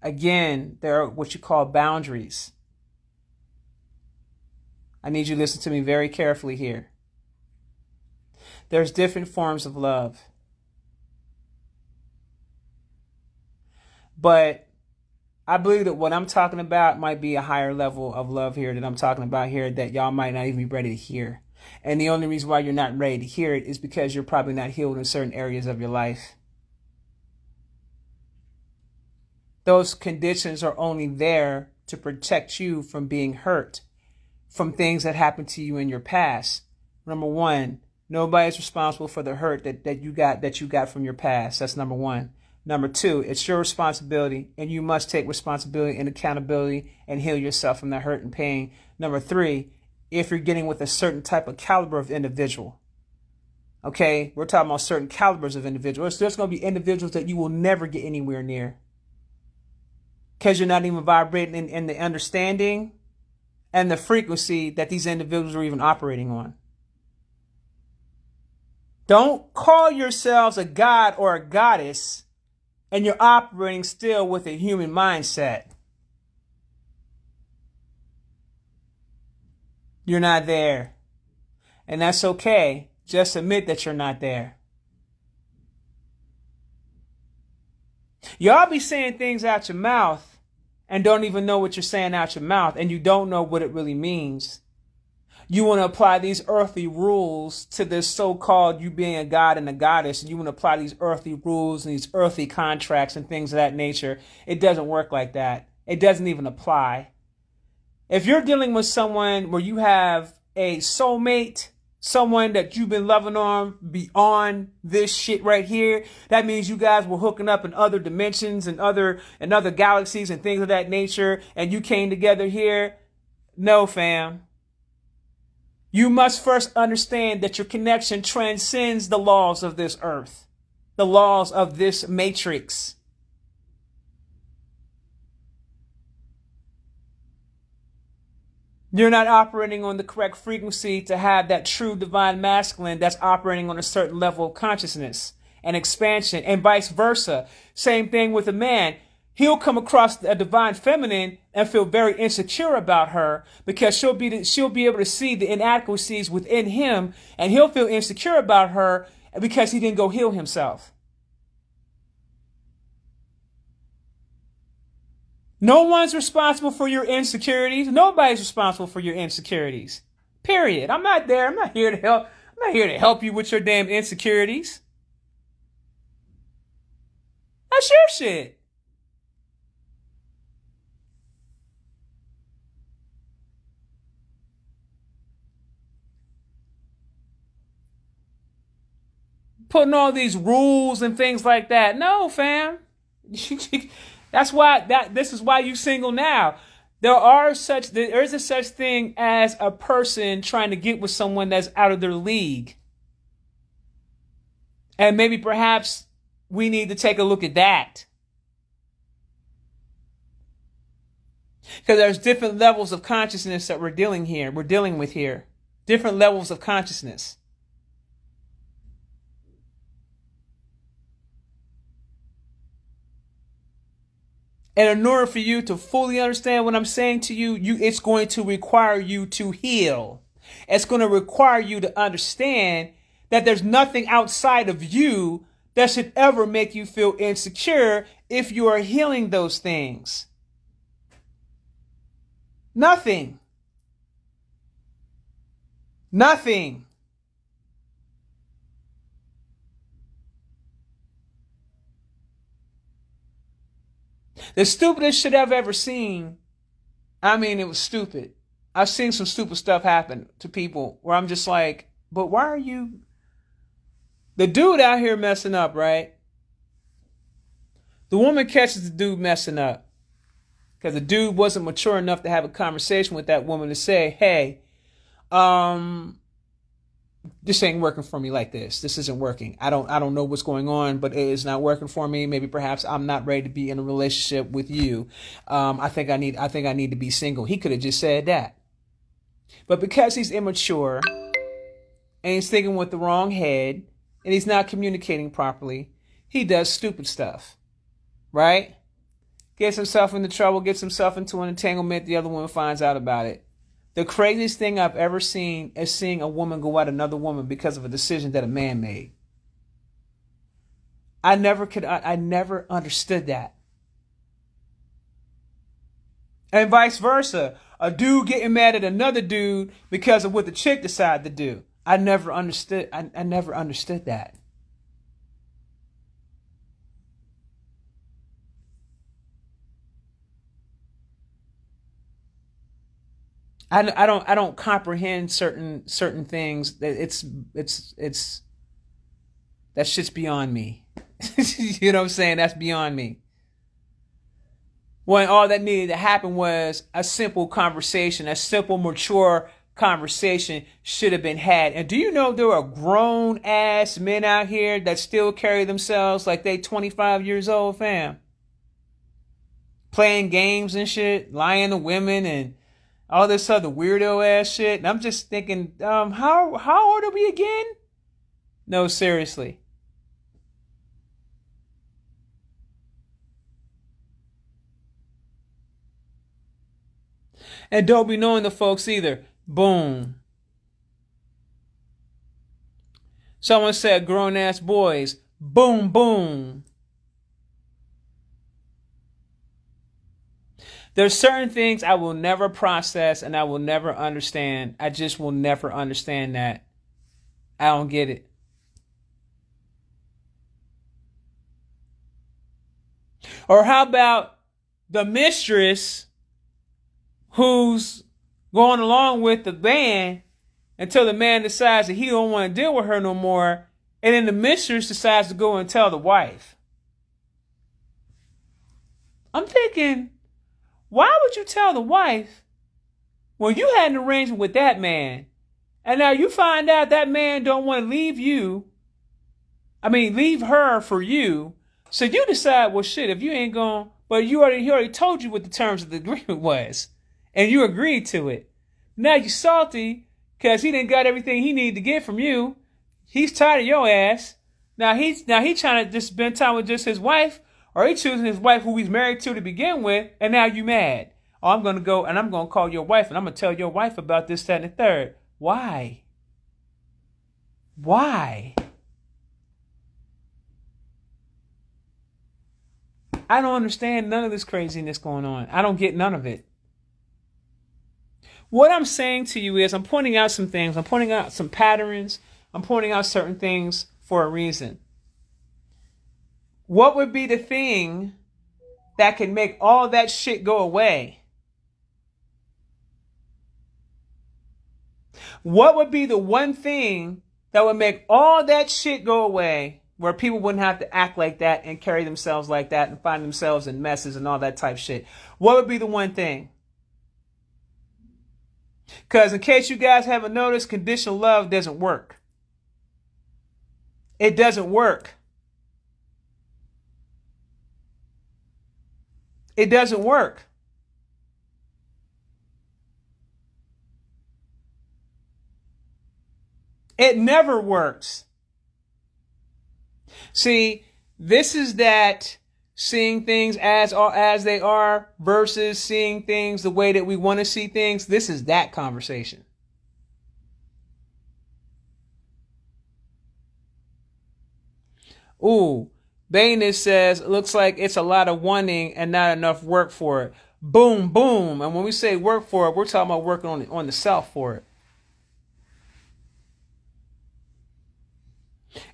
Again, there are what you call boundaries. I need you to listen to me very carefully here. There's different forms of love. But I believe that what I'm talking about might be a higher level of love here that I'm talking about here that y'all might not even be ready to hear. And the only reason why you're not ready to hear it is because you're probably not healed in certain areas of your life. Those conditions are only there to protect you from being hurt, from things that happened to you in your past. Number one, nobody's responsible for the hurt that you got from your past. That's number one. Number two, it's your responsibility, and you must take responsibility and accountability and heal yourself from that hurt and pain. Number three, if you're getting with a certain type of caliber of individual, okay, we're talking about certain calibers of individuals. There's going to be individuals that you will never get anywhere near because you're not even vibrating in the understanding and the frequency that these individuals are even operating on. Don't call yourselves a god or a goddess and you're operating still with a human mindset. You're not there. And that's okay. Just admit that you're not there. Y'all be saying things out your mouth and don't even know what you're saying out your mouth, and you don't know what it really means. You want to apply these earthly rules to this so-called you being a god and a goddess, and you want to apply these earthly rules and these earthly contracts and things of that nature. It doesn't work like that. It doesn't even apply. If you're dealing with someone where you have a soulmate, someone that you've been loving on beyond this shit right here, that means you guys were hooking up in other dimensions and other galaxies and things of that nature, and you came together here. No, fam. You must first understand that your connection transcends the laws of this earth, the laws of this matrix. You're not operating on the correct frequency to have that true divine masculine that's operating on a certain level of consciousness and expansion, and vice versa. Same thing with a man. He'll come across a divine feminine and feel very insecure about her because she'll be able to see the inadequacies within him, and he'll feel insecure about her because he didn't go heal himself. No one's responsible for your insecurities. Nobody's responsible for your insecurities. Period. I'm not there. I'm not here to help. I'm not here to help you with your damn insecurities. That's your shit. Putting all these rules and things like that. No, fam. This is why you single now. There is a such thing as a person trying to get with someone that's out of their league. And maybe perhaps we need to take a look at that. Because there's different levels of consciousness that we're dealing with here. Different levels of consciousness. And in order for you to fully understand what I'm saying to you, it's going to require you to heal. It's going to require you to understand that there's nothing outside of you that should ever make you feel insecure if you are healing those things. Nothing. Nothing. The stupidest shit I've ever seen, I mean, it was stupid. I've seen some stupid stuff happen to people where I'm just like, but why are you... The dude out here messing up, right? The woman catches the dude messing up because the dude wasn't mature enough to have a conversation with that woman to say, hey, this ain't working for me like this. This isn't working. I don't know what's going on, but it is not working for me. Maybe perhaps I'm not ready to be in a relationship with you. I think I need to be single. He could have just said that. But because he's immature and he's thinking with the wrong head and he's not communicating properly, he does stupid stuff. Right? Gets himself into trouble, gets himself into an entanglement. The other woman finds out about it. The craziest thing I've ever seen is seeing a woman go at another woman because of a decision that a man made. I never understood that. And vice versa. A dude getting mad at another dude because of what the chick decided to do. I never understood that. I don't comprehend certain things. It's that shit's beyond me. You know what I'm saying? That's beyond me. When all that needed to happen was a simple conversation, a simple, mature conversation should have been had. And do you know there are grown ass men out here that still carry themselves like they 25 years old, fam? Playing games and shit, lying to women and all this other weirdo ass shit. And I'm just thinking, how old are we again? No, seriously. And don't be knowing the folks either. Boom. Someone said grown ass boys. Boom, boom. There's certain things I will never process and I will never understand. I just will never understand that. I don't get it. Or how about the mistress who's going along with the man until the man decides that he don't want to deal with her no more, and then the mistress decides to go and tell the wife. I'm thinking, why would you tell the wife when you had an arrangement with that man, and now you find out that man don't want to leave her for you, so you decide, well, shit, if you ain't going, but he already told you what the terms of the agreement was, and you agreed to it. Now you salty because he didn't got everything he needed to get from you. He's tired of your ass. Now he trying to just spend time with just his wife, or he choosing his wife who he's married to begin with, and now you mad. Oh, I'm going to go and I'm going to call your wife and I'm going to tell your wife about this, that, and the third. Why? Why? I don't understand none of this craziness going on. I don't get none of it. What I'm saying to you is I'm pointing out some things. I'm pointing out some patterns. I'm pointing out certain things for a reason. What would be the thing that can make all that shit go away? What would be the one thing that would make all that shit go away where people wouldn't have to act like that and carry themselves like that and find themselves in messes and all that type shit? What would be the one thing? Because in case you guys haven't noticed, conditional love doesn't work. It doesn't work. It doesn't work. It never works. See, this is that seeing things as they are versus seeing things the way that we want to see things. This is that conversation. Ooh, Bayness says, looks like it's a lot of wanting and not enough work for it. Boom, boom. And when we say work for it, we're talking about working on the self for it.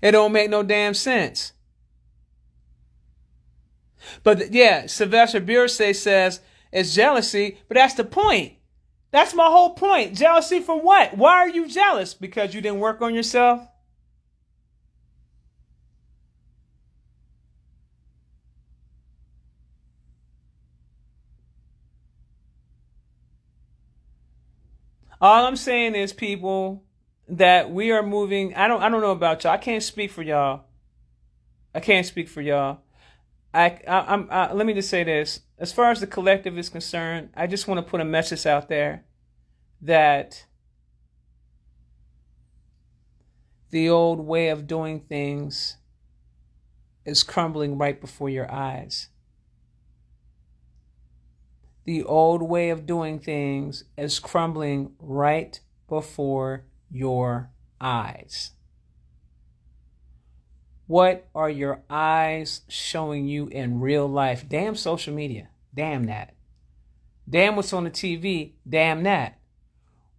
It don't make no damn sense. But yeah, Sylvester Bierce says it's jealousy, but that's the point. That's my whole point. Jealousy for what? Why are you jealous? Because you didn't work on yourself? All I'm saying is, people, that we are moving. I don't know about y'all. I can't speak for y'all. I can't speak for y'all. Let me just say this. As far as the collective is concerned, I just want to put a message out there that the old way of doing things is crumbling right before your eyes. The old way of doing things is crumbling right before your eyes. What are your eyes showing you in real life? Damn social media. Damn that. Damn what's on the TV. Damn that.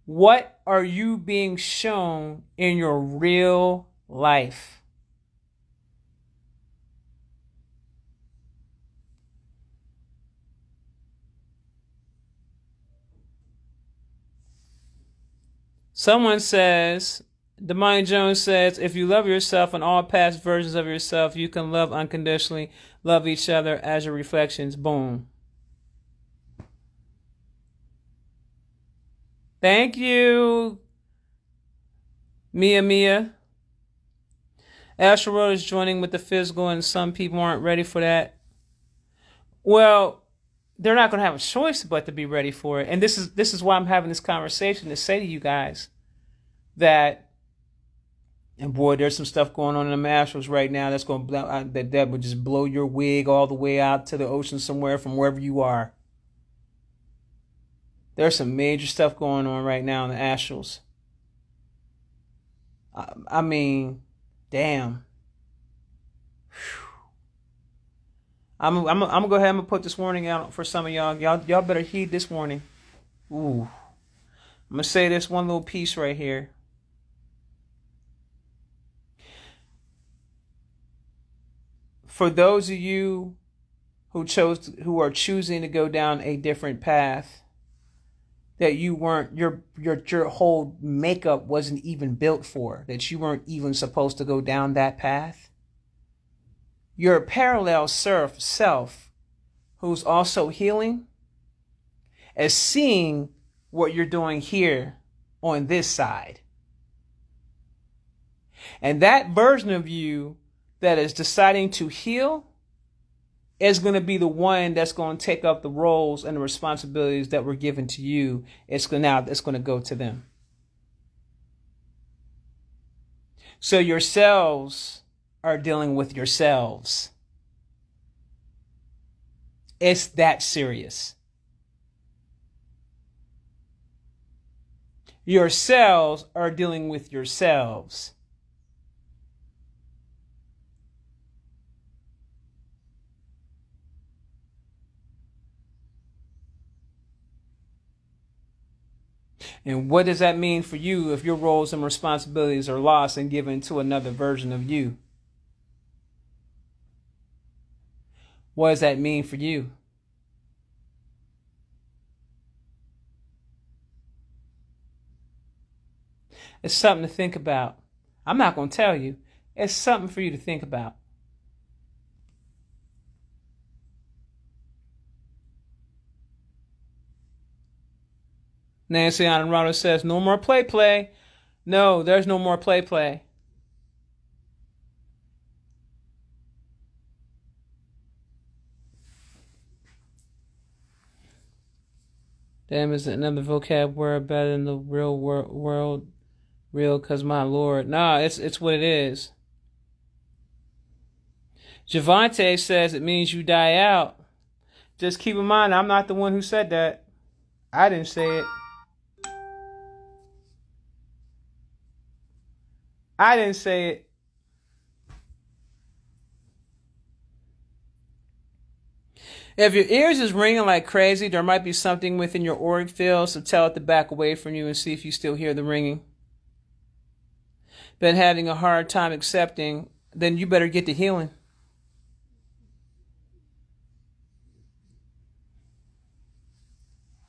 What are you being shown in your real life? Someone says, Demai Jones says, if you love yourself and all past versions of yourself, you can love unconditionally, love each other as your reflections. Boom. Thank you, Mia. Astral World is joining with the physical, and some people aren't ready for that. Well, they're not going to have a choice but to be ready for it. And this is why I'm having this conversation, to say to you guys that, and boy, there's some stuff going on in the astrals right now that's going to that would just blow your wig all the way out to the ocean somewhere from wherever you are. There's some major stuff going on right now in the astrals. I mean, damn. I'm gonna go ahead and put this warning out for some of y'all. Y'all better heed this warning. Ooh. I'm gonna say this one little piece right here. For those of you who are choosing to go down a different path, that you weren't, your whole makeup wasn't even built for, that you weren't even supposed to go down that path. Your parallel self, who's also healing, is seeing what you're doing here on this side. And that version of you that is deciding to heal is going to be the one that's going to take up the roles and the responsibilities that were given to you. It's going to go to them. So yourselves are dealing with yourselves. It's that serious. Yourselves are dealing with yourselves. And what does that mean for you if your roles and responsibilities are lost and given to another version of you? What does that mean for you? It's something to think about. I'm not going to tell you. It's something for you to think about. Nancy Honorado says, no more play play. No, there's no more play play. Damn, is another vocab word better than the real world? Real, cause my lord. Nah, it's what it is. Javante says it means you die out. Just keep in mind, I'm not the one who said that. I didn't say it. I didn't say it. If your ears is ringing like crazy, there might be something within your auric field, so tell it to back away from you and see if you still hear the ringing. Been having a hard time accepting, then you better get to healing.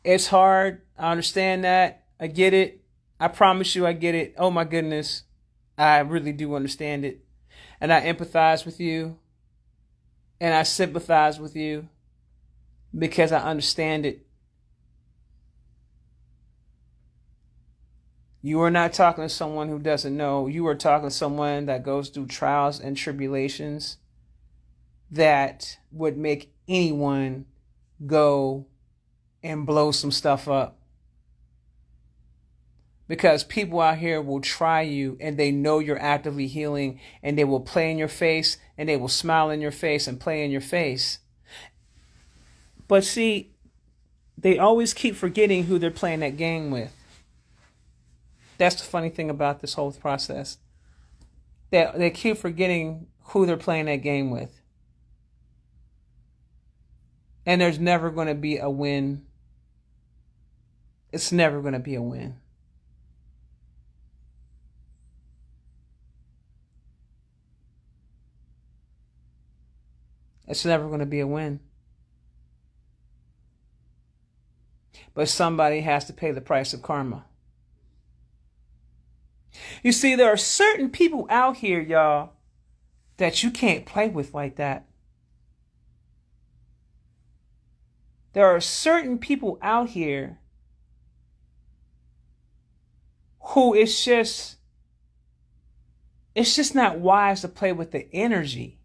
It's hard. I understand that. I get it. I promise you I get it. Oh my goodness. I really do understand it. And I empathize with you. And I sympathize with you because I understand it. You are not talking to someone who doesn't know. You are talking to someone that goes through trials and tribulations that would make anyone go and blow some stuff up. Because people out here will try you and they know you're actively healing, and they will play in your face and they will smile in your face and play in your face. But see, they always keep forgetting who they're playing that game with. That's the funny thing about this whole process. They keep forgetting who they're playing that game with. And there's never going to be a win. It's never going to be a win. It's never going to be a win. But somebody has to pay the price of karma. You see, there are certain people out here, y'all, that you can't play with like that. There are certain people out here who it's just not wise to play with the energy.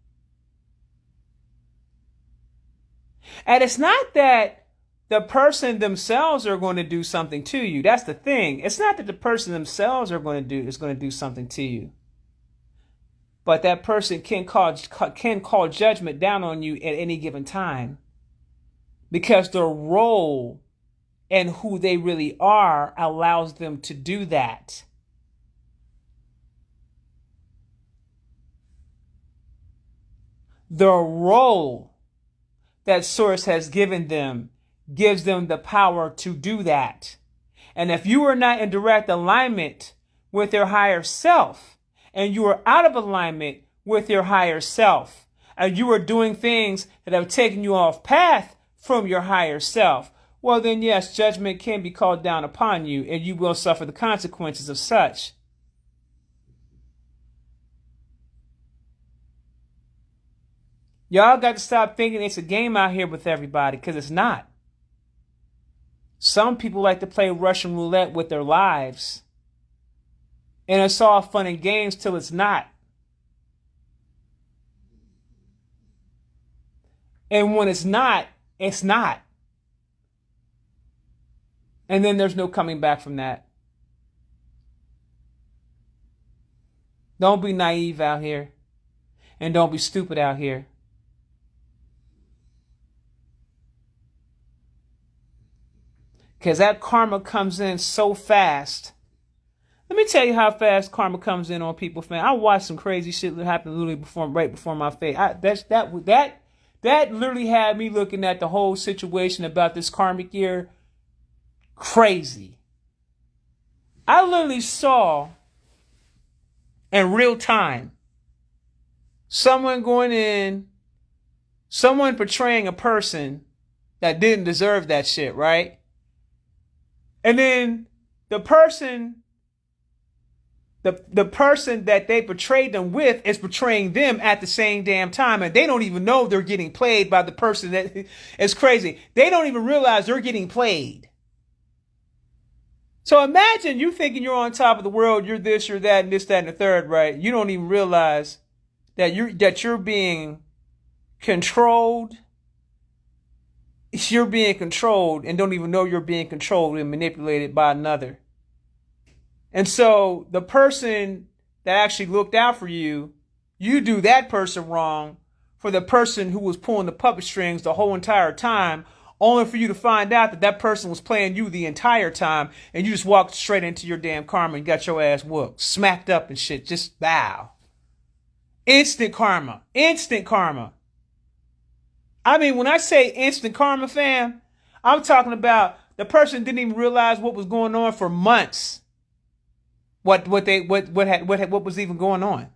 And it's not that the person themselves are going to do something to you. That's the thing. It's not that the person themselves is going to do something to you. But that person can call judgment down on you at any given time. Because their role and who they really are allows them to do that. The role that Source has given them gives them the power to do that. And if you are not in direct alignment with your higher self, and you are out of alignment with your higher self, and you are doing things that have taken you off path from your higher self, well then yes, judgment can be called down upon you, and you will suffer the consequences of such. Y'all got to stop thinking it's a game out here with everybody, because it's not. Some people like to play Russian roulette with their lives. And it's all fun and games till it's not. And when it's not, it's not. And then there's no coming back from that. Don't be naive out here. And don't be stupid out here. Because that karma comes in so fast. Let me tell you how fast karma comes in on people, fam. I watched some crazy shit that happened literally right before my face. That literally had me looking at the whole situation about this karmic year crazy. I literally saw in real time someone portraying a person that didn't deserve that shit, right? And then the person that they portrayed them with is portraying them at the same damn time. And they don't even know they're getting played by the person that is crazy. They don't even realize they're getting played. So imagine you thinking you're on top of the world, you're this, you're that, and this, that, and the third, right? You don't even realize that you're being controlled. You're being controlled and don't even know you're being controlled and manipulated by another. And so the person that actually looked out for you, you do that person wrong for the person who was pulling the puppet strings the whole entire time, only for you to find out that that person was playing you the entire time, and you just walked straight into your damn karma and got your ass whooped, smacked up and shit. Just bow. Instant karma. Instant karma. I mean, when I say instant karma, fam, I'm talking about the person didn't even realize what was going on for months. What was even going on.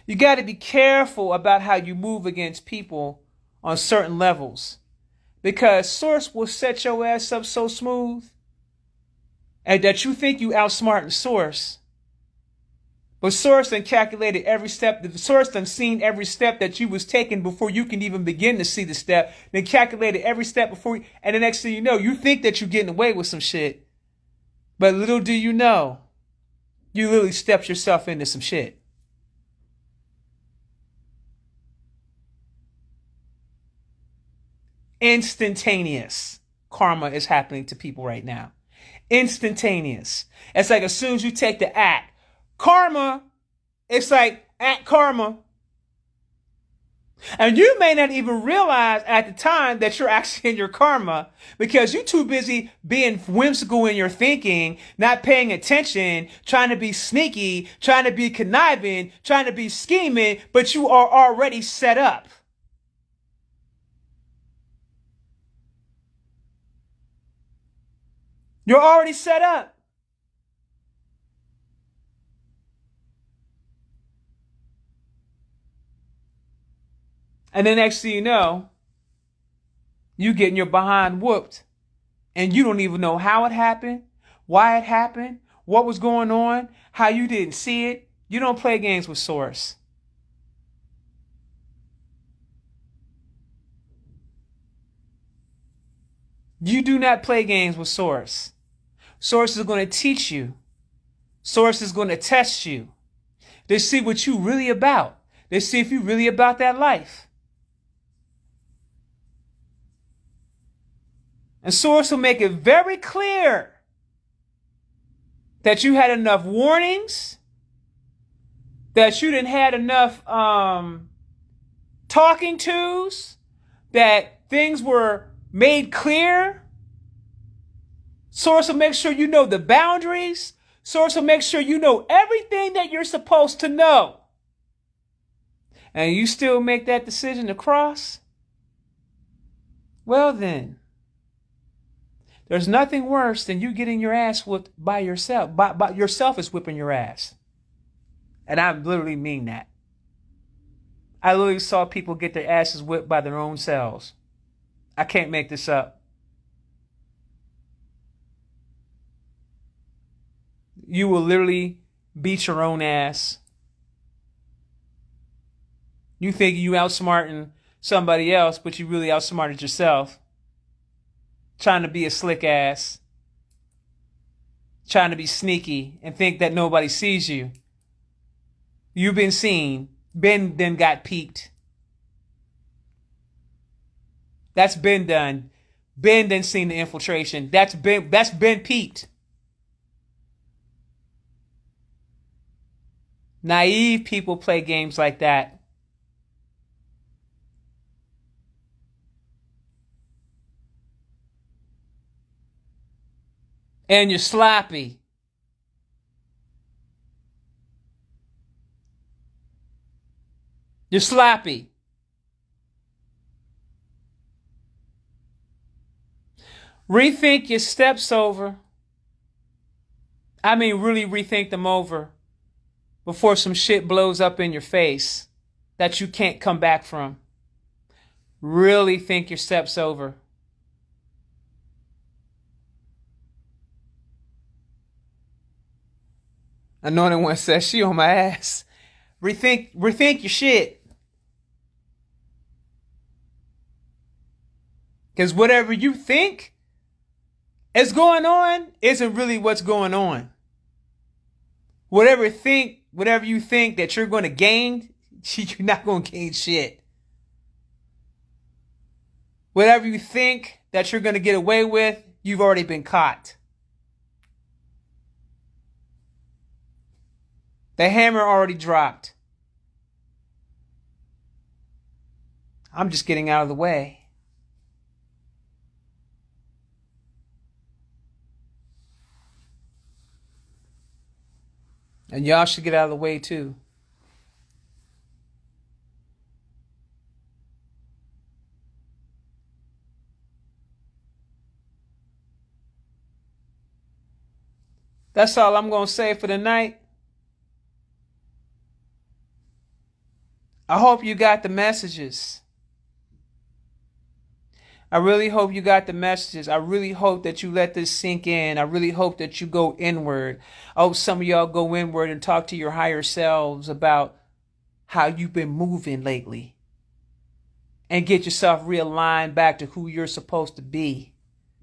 You got to be careful about how you move against people on certain levels, because Source will set your ass up so smooth, and that you think you outsmarting Source. But Source done calculated every step. The Source done seen every step that you was taking before you can even begin to see the step. Then calculated every step before you, and the next thing you know, you think that you're getting away with some shit. But little do you know, you literally stepped yourself into some shit. Instantaneous karma is happening to people right now. Instantaneous. It's like as soon as you take the act, karma, it's like act karma. And you may not even realize at the time that you're actually in your karma, because you're too busy being whimsical in your thinking, not paying attention, trying to be sneaky, trying to be conniving, trying to be scheming, but you are already set up. You're already set up. And then next thing you know, you getting your behind whooped. And you don't even know how it happened, why it happened, what was going on, how you didn't see it. You don't play games with Source. You do not play games with Source. Source is going to teach you. Source is going to test you. They see what you really about. They see if you really about that life. And Source will make it very clear that you had enough warnings, that you didn't had enough talking tos, that things were made clear. Source will make sure you know the boundaries. Source will make sure you know everything that you're supposed to know. And you still make that decision to cross? Well then, there's nothing worse than you getting your ass whipped by yourself. By yourself is whipping your ass. And I literally mean that. I literally saw people get their asses whipped by their own selves. I can't make this up. You will literally beat your own ass. You think you outsmarting somebody else, but you really outsmarted yourself. Trying to be a slick ass. Trying to be sneaky and think that nobody sees you. You've been seen. Ben then got peeked. That's been done. Ben then seen the infiltration. That's been peeked. Naive people play games like that. And you're sloppy. You're sloppy. Rethink your steps over. I mean, really rethink them over before some shit blows up in your face that you can't come back from. Really think your steps over. Anointed One says, she on my ass. Rethink your shit. Because whatever you think, It's going on isn't really what's going on. Whatever you think that you're going to gain, you're not going to gain shit. Whatever you think that you're going to get away with, you've already been caught. The hammer already dropped. I'm just getting out of the way. And y'all should get out of the way too. That's all I'm going to say for the night. I hope you got the messages. I really hope you got the messages. I really hope that you let this sink in. I really hope that you go inward. I hope some of y'all go inward and talk to your higher selves about how you've been moving lately. And get yourself realigned back to who you're supposed to be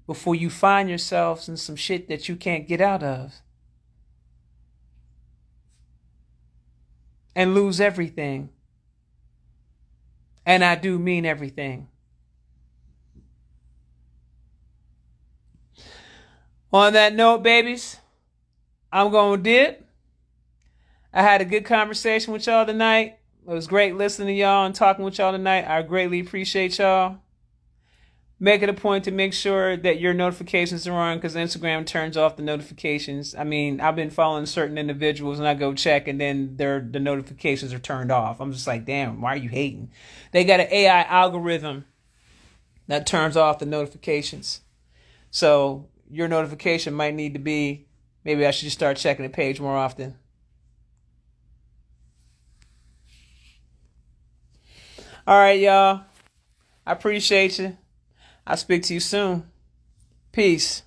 before you find yourselves in some shit that you can't get out of. And lose everything. And I do mean everything. On that note, babies, I'm going to dip. I had a good conversation with y'all tonight. It was great listening to y'all and talking with y'all tonight. I greatly appreciate y'all. Make it a point to make sure that your notifications are on, because Instagram turns off the notifications. I mean, I've been following certain individuals and I go check and then the notifications are turned off. I'm just like, damn, why are you hating? They got an AI algorithm that turns off the notifications. So your notification might need to be, maybe I should just start checking the page more often. All right, y'all. I appreciate you. I'll speak to you soon. Peace.